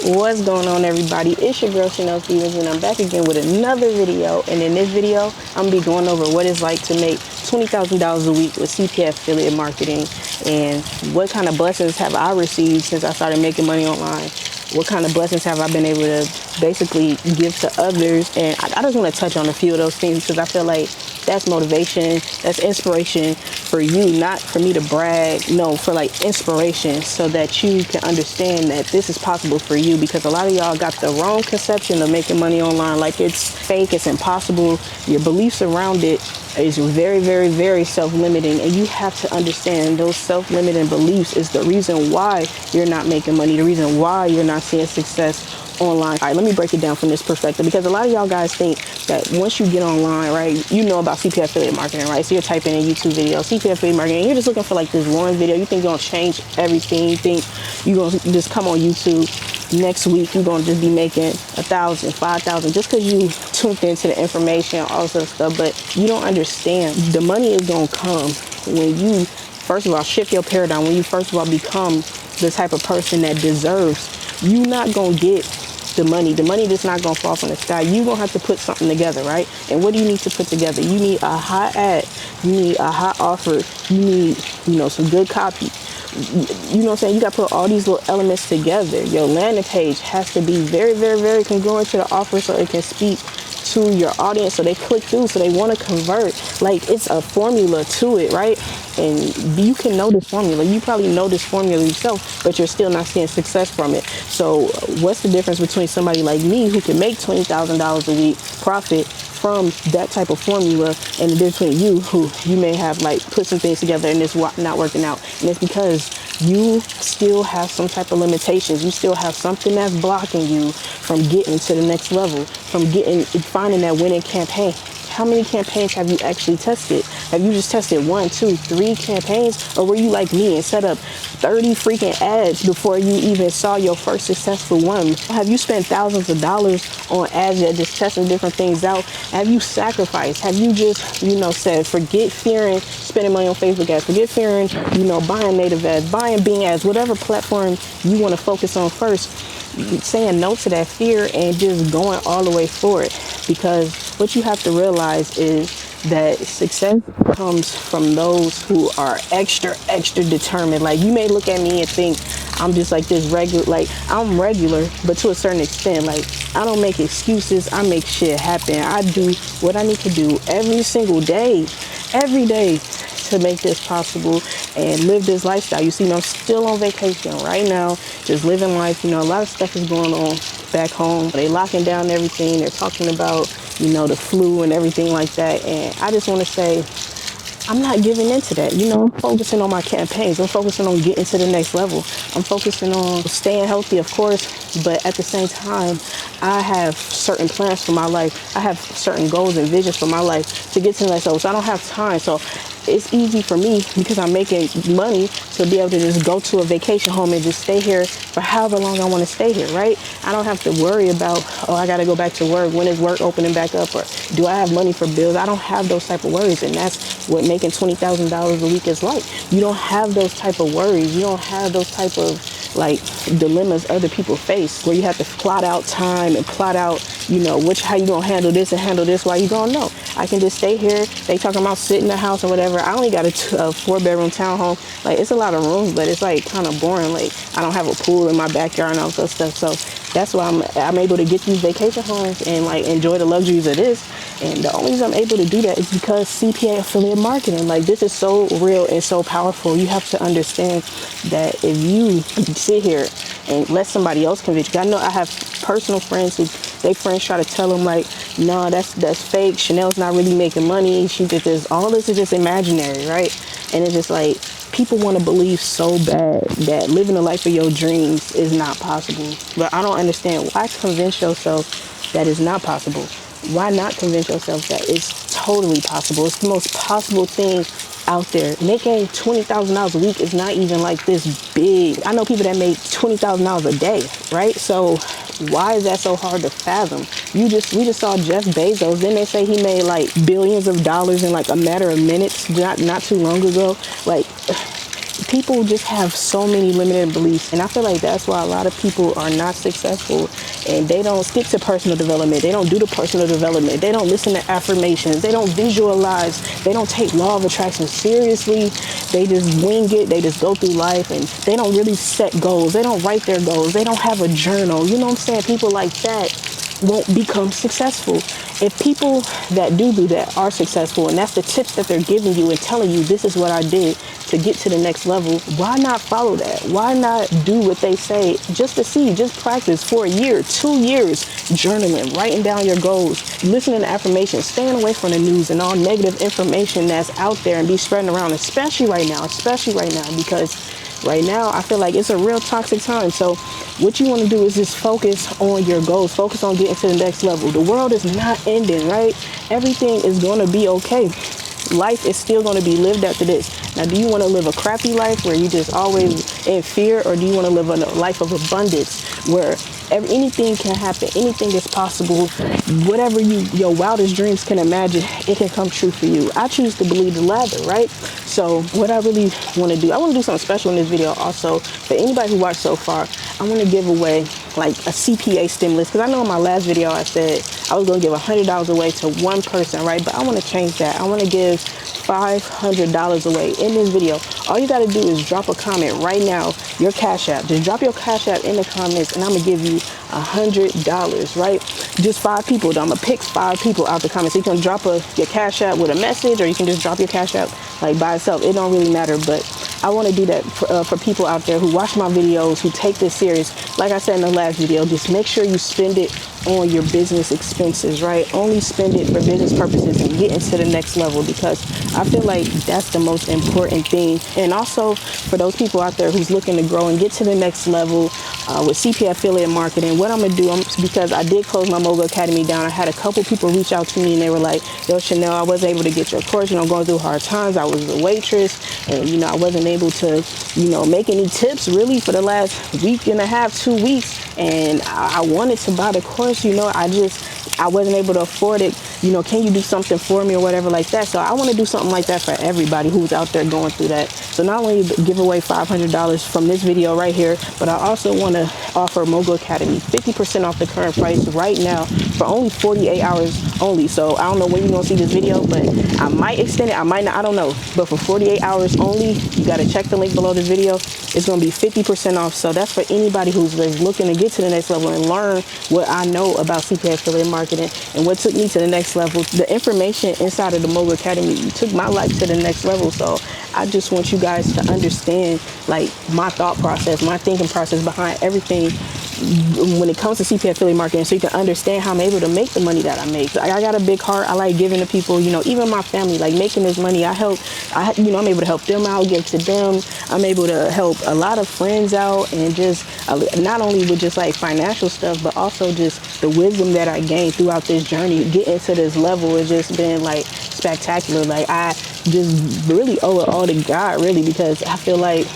What's going on, everybody? It's your girl Chanel Stevens, and I'm back again with another video. And in this video, I'm gonna be going over what it's like to make $20,000 a week with CPA affiliate marketing, and what kind of blessings have I received since I started making money online. What kind of blessings have I been able to basically give to others? And I just want to touch on a few of those things because I feel like that's motivation, that's inspiration for you, not for me to brag, no, for like inspiration, so that you can understand that this is possible for you. Because a lot of y'all got the wrong conception of making money online, like it's fake, it's impossible. Your beliefs around it is very, very, very self-limiting, and you have to understand those self-limiting beliefs is the reason why you're not making money, the reason why you're not seeing success online. All right, let me break it down from this perspective, because a lot of y'all guys think that once you get online, right, you know about CPA affiliate marketing, right? So you're typing in YouTube video, CPA affiliate marketing, and you're just looking for like this one video. You think you're gonna change everything. You think you're gonna just come on YouTube next week, you're gonna just be making 1,000, 5,000 just because you tuned into the information, all this stuff. But you don't understand, the money is gonna come when you first of all shift your paradigm, when you first of all become the type of person that deserves. You're not gonna get the money just not gonna fall from the sky. You're gonna have to put something together, right? And what do you need to put together? You need a hot ad, you need a hot offer, you need, some good copy. You know what I'm saying? You got to put all these little elements together. Your landing page has to be very, very, very congruent to the offer, so it can speak to your audience, so they click through, so they want to convert. Like, it's a formula to it, right? And you can know this formula. You probably know this formula yourself, but you're still not seeing success from it. So what's the difference between somebody like me who can make $20,000 a week profit from that type of formula, and the difference between you who you may have like put some things together and it's not working out? And it's because you still have some type of limitations. You still have something that's blocking you from getting to the next level, from finding that winning campaign. How many campaigns have you actually tested? Have you just tested 1, 2, 3 campaigns? Or were you like me and set up 30 freaking ads before you even saw your first successful one? Have you spent thousands of dollars on ads that just testing different things out? Have you sacrificed? Have you just, said, forget fearing spending money on Facebook ads, forget fearing, buying native ads, buying Bing ads, whatever platform you want to focus on first, saying no to that fear and just going all the way for it? Because what you have to realize is that success comes from those who are extra determined. Like, you may look at me and think I'm just like this regular, like I'm regular, but to a certain extent. Like, I don't make excuses, I make shit happen. I do what I need to do every single day, every day, to make this possible and live this lifestyle. You see, I'm still on vacation right now, just living life. A lot of stuff is going on back home. They locking down everything. They're talking about, the flu and everything like that. And I just want to say, I'm not giving into that. I'm focusing on my campaigns. I'm focusing on getting to the next level. I'm focusing on staying healthy, of course, but at the same time, I have certain plans for my life. I have certain goals and visions for my life to get to the next level. So I don't have time. So it's easy for me, because I'm making money, to be able to just go to a vacation home and just stay here for however long I want to stay here, right? I don't have to worry about, I got to go back to work. When is work opening back up? Or do I have money for bills? I don't have those type of worries. And that's what making $20,000 a week is like. You don't have those type of worries. You don't have those type of dilemmas other people face, where you have to plot out time and plot out, how you gonna handle this and handle this. Why you gonna know? I can just stay here. They talking about sit in the house or whatever. I only got a 4-bedroom townhome. Like, it's a lot of rooms, but it's like kind of boring. Like, I don't have a pool in my backyard and all that stuff. So that's why I'm able to get these vacation homes and like enjoy the luxuries of this. And the only reason I'm able to do that is because CPA affiliate marketing. Like, this is so real and so powerful. You have to understand that if you sit here and let somebody else convince you. I know I have personal friends who, their friends try to tell them like, no, that's fake. Chanel's not really making money. She did this. All this is just imaginary, right? And it's just like, people want to believe so bad that living the life of your dreams is not possible. But I don't understand. Why convince yourself that it's not possible? Why not convince yourself that it's totally possible? It's the most possible thing out there. Making $20,000 a week is not even like this big. I know people that make $20,000 a day, right? So why is that so hard to fathom? We just saw Jeff Bezos. Then they say he made like billions of dollars in like a matter of minutes, not too long ago. Like, people just have so many limited beliefs, and I feel like that's why a lot of people are not successful, and they don't stick to personal development. They don't do the personal development. They don't listen to affirmations. They don't visualize. They don't take law of attraction seriously. They just wing it. They just go through life, and they don't really set goals. They don't write their goals. They don't have a journal. You know what I'm saying? People like that won't become successful. If people that do that are successful, and that's the tips that they're giving you and telling you, this is what I did to get to the next level, why not follow that? Why not do what they say just to see, just practice for a year, 2 years, journaling, writing down your goals, listening to affirmations, staying away from the news and all negative information that's out there and be spreading around, especially right now, because right now, I feel like it's a real toxic time. So what you want to do is just focus on your goals. Focus on getting to the next level. The world is not ending, right? Everything is going to be okay. Life is still going to be lived after this. Now, do you want to live a crappy life where you just always in fear, or do you want to live a life of abundance where anything can happen, anything is possible, whatever your wildest dreams can imagine, it can come true for you? I choose to believe the latter, right? So what I really want to do, I want to do something special in this video also. For anybody who watched so far, I want to give away like a CPA stimulus, because I know in my last video I said I was going to give $100 away to one person, right? But I want to change that. I want to give $500 away in this video. All you got to do is drop a comment right now, your Cash App. Just drop your Cash App in the comments, and I'm going to give you $100, right? Just 5 people. I'm going to pick 5 people out the comments. So you can drop your Cash App with a message, or you can just drop your Cash App like by itself. It don't really matter, but I want to do that for people out there who watch my videos, who take this serious. Like I said in the last video, just make sure you spend it on your business expenses, right? Only spend it for business purposes and get into the next level, because I feel like that's the most important thing. And also for those people out there who's looking to grow and get to the next level with CPA affiliate marketing, what I'm gonna do, because I did close my Mogul Academy down, I had a couple people reach out to me and they were like, yo, Chanel, I wasn't able to get your course, going through hard times. I was a waitress, and I wasn't able to make any tips really for the last week and a half, 2 weeks, and I wanted to buy the course. I wasn't able to afford it. Can you do something for me or whatever like that? So I want to do something like that for everybody who's out there going through that. So not only give away $500 from this video right here, but I also want to offer Mogul Academy 50% off the current price right now for only 48 hours only. So I don't know when you're going to see this video, but I might extend it. I might not. I don't know. But for 48 hours only, you got to check the link below this video. It's going to be 50% off. So that's for anybody who's looking to get to the next level and learn what I know about CPA affiliate marketing and what took me to the next level. The information inside of the Mogul Academy took my life to the next level. So I just want you guys to understand like my thought process, my thinking process behind everything when it comes to CPA affiliate marketing, so you can understand how I'm able to make the money that I make. I got a big heart. I like giving to people, even my family, like making this money. I'm able to help them out, give to them. I'm able to help a lot of friends out, and just not only with just like financial stuff, but also just the wisdom that I gained throughout this journey. Getting to this level has just been like spectacular. Like I just really owe it all to God, really, because I feel like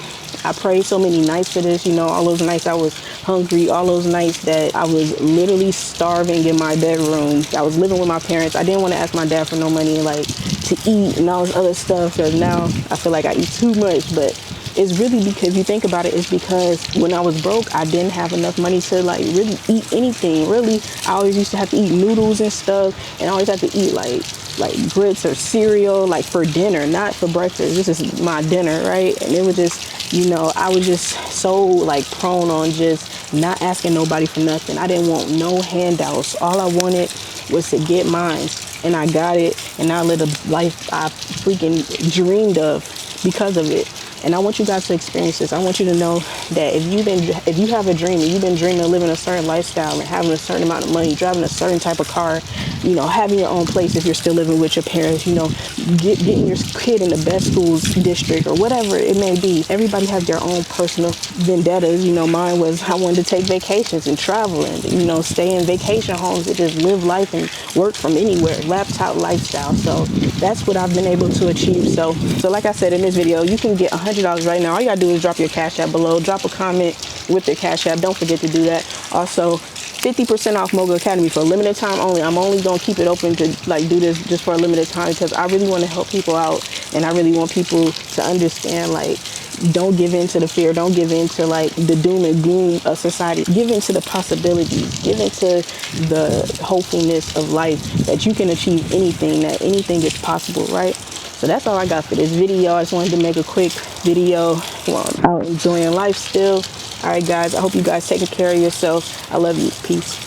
I prayed so many nights for this, all those nights I was hungry, all those nights that I was literally starving in my bedroom. I was living with my parents. I didn't want to ask my dad for no money, like to eat and all this other stuff, because now I feel like I eat too much. But it's really because, if you think about it, it's because when I was broke, I didn't have enough money to like really eat anything. Really, I always used to have to eat noodles and stuff, and I always had to eat like grits or cereal, like for dinner, not for breakfast. This is my dinner, right? And it was just, I was just so like prone on just not asking nobody for nothing. I didn't want no handouts. All I wanted was to get mine, and I got it, and I lived a life I freaking dreamed of because of it. And I want you guys to experience this. I want you to know that if you have a dream and you've been dreaming of living a certain lifestyle and having a certain amount of money, driving a certain type of car, having your own place if you're still living with your parents, getting your kid in the best schools district or whatever it may be. Everybody has their own personal vendettas. Mine was I wanted to take vacations and travel and, stay in vacation homes and just live life and work from anywhere, laptop lifestyle. So that's what I've been able to achieve. So like I said in this video, you can get $100 right now. All you gotta do is drop your Cash App below, drop a comment with your Cash App. Don't forget to do that. Also, 50% off Mogul Academy for a limited time only. I'm only gonna keep it open to like do this just for a limited time, because I really want to help people out, and I really want people to understand like Don't give in to the fear. Don't give in to like the doom and gloom of society. Give in to the possibilities. Give in to the hopefulness of life, that you can achieve anything, that anything is possible, right? So that's all I got for this video. I just wanted to make a quick video while I'm out enjoying life still. All right, guys, I hope you guys taking care of yourself. I love you. Peace.